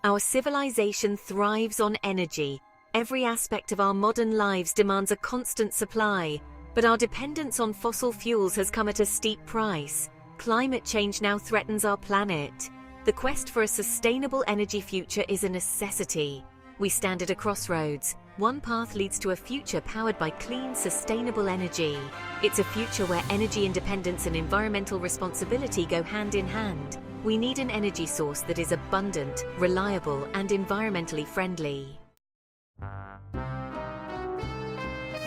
Our civilization thrives on energy. Every aspect of our modern lives demands a constant supply, but our dependence on fossil fuels has come at a steep price. Climate change now threatens our planet. The quest for a sustainable energy future is a necessity. We stand at a crossroads. One path leads to a future powered by clean, sustainable energy. It's a future where energy independence and environmental responsibility go hand in hand. We need an energy source that is abundant, reliable, and environmentally friendly.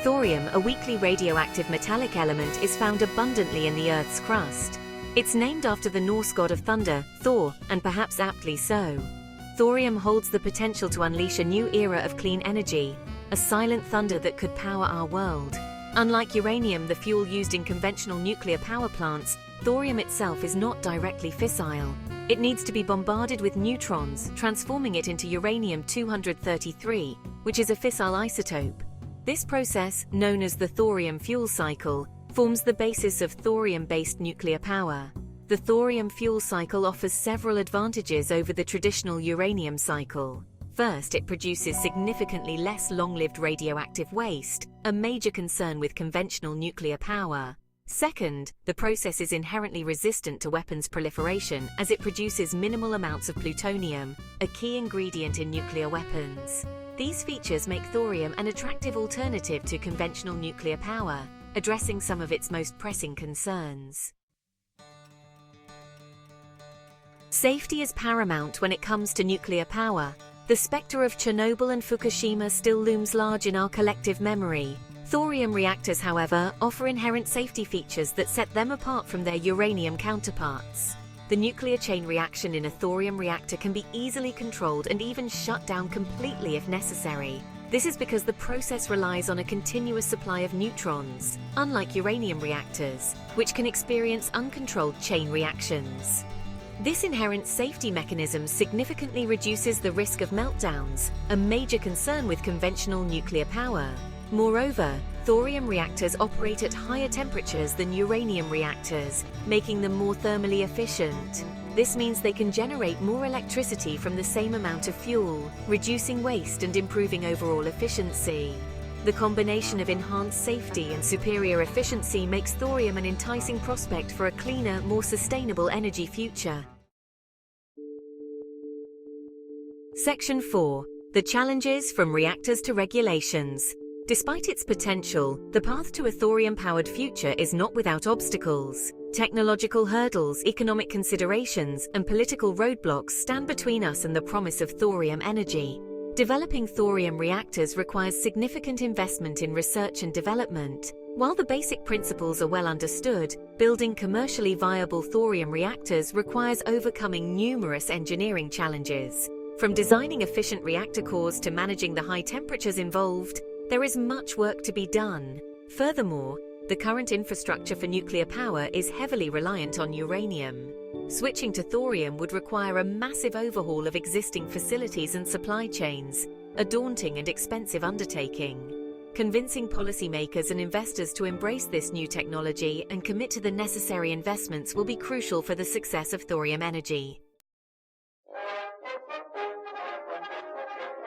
Thorium, a weakly radioactive metallic element, is found abundantly in the Earth's crust. It's named after the Norse god of thunder, Thor, and perhaps aptly so. Thorium holds the potential to unleash a new era of clean energy, a silent thunder that could power our world. Unlike uranium, the fuel used in conventional nuclear power plants, thorium itself is not directly fissile. It needs to be bombarded with neutrons, transforming it into uranium-233, which is a fissile isotope. This process, known as the thorium fuel cycle, forms the basis of thorium-based nuclear power. The thorium fuel cycle offers several advantages over the traditional uranium cycle. First, it produces significantly less long-lived radioactive waste, a major concern with conventional nuclear power. Second, the process is inherently resistant to weapons proliferation as it produces minimal amounts of plutonium, a key ingredient in nuclear weapons. These features make thorium an attractive alternative to conventional nuclear power, addressing some of its most pressing concerns. Safety is paramount when it comes to nuclear power. The specter of Chernobyl and Fukushima still looms large in our collective memory. Thorium reactors, however, offer inherent safety features that set them apart from their uranium counterparts. The nuclear chain reaction in a thorium reactor can be easily controlled and even shut down completely if necessary. This is because the process relies on a continuous supply of neutrons, unlike uranium reactors, which can experience uncontrolled chain reactions. This inherent safety mechanism significantly reduces the risk of meltdowns, a major concern with conventional nuclear power. Moreover, thorium reactors operate at higher temperatures than uranium reactors, making them more thermally efficient. This means they can generate more electricity from the same amount of fuel, reducing waste and improving overall efficiency. The combination of enhanced safety and superior efficiency makes thorium an enticing prospect for a cleaner, more sustainable energy future. Section 4. The challenges from reactors to regulations. Despite its potential, the path to a thorium-powered future is not without obstacles. Technological hurdles, economic considerations, and political roadblocks stand between us and the promise of thorium energy. Developing thorium reactors requires significant investment in research and development. While the basic principles are well understood, building commercially viable thorium reactors requires overcoming numerous engineering challenges. From designing efficient reactor cores to managing the high temperatures involved, there is much work to be done. Furthermore, the current infrastructure for nuclear power is heavily reliant on uranium. Switching to thorium would require a massive overhaul of existing facilities and supply chains, a daunting and expensive undertaking. Convincing policymakers and investors to embrace this new technology and commit to the necessary investments will be crucial for the success of thorium energy.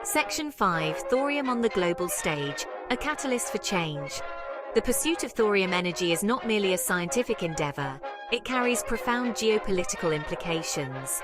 Section 5. Thorium on the global stage, a catalyst for change. The pursuit of thorium energy is not merely a scientific endeavor, it carries profound geopolitical implications.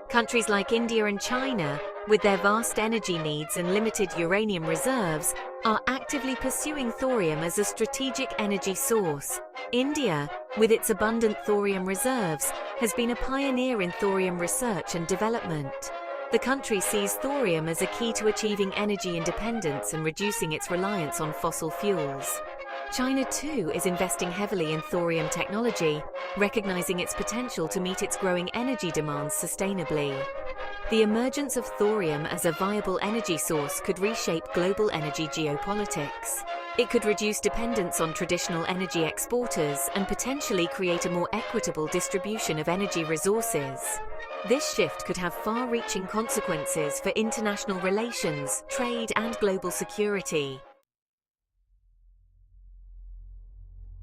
Countries like India and China, with their vast energy needs and limited uranium reserves, are actively pursuing thorium as a strategic energy source. India, with its abundant thorium reserves, has been a pioneer in thorium research and development. The country sees thorium as a key to achieving energy independence and reducing its reliance on fossil fuels. China, too, is investing heavily in thorium technology, recognizing its potential to meet its growing energy demands sustainably. The emergence of thorium as a viable energy source could reshape global energy geopolitics. It could reduce dependence on traditional energy exporters and potentially create a more equitable distribution of energy resources. This shift could have far-reaching consequences for international relations, trade, and global security.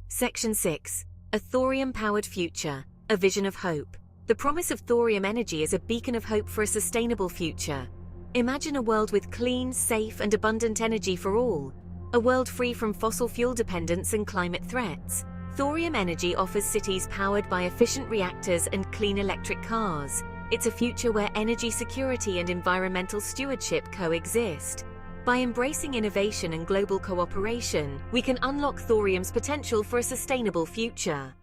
Section 6. A thorium-powered future, a vision of hope. The promise of thorium energy is a beacon of hope for a sustainable future. Imagine a world with clean, safe, and abundant energy for all. A world free from fossil fuel dependence and climate threats. Thorium energy offers cities powered by efficient reactors and clean electric cars. It's a future where energy security and environmental stewardship coexist. By embracing innovation and global cooperation, we can unlock thorium's potential for a sustainable future.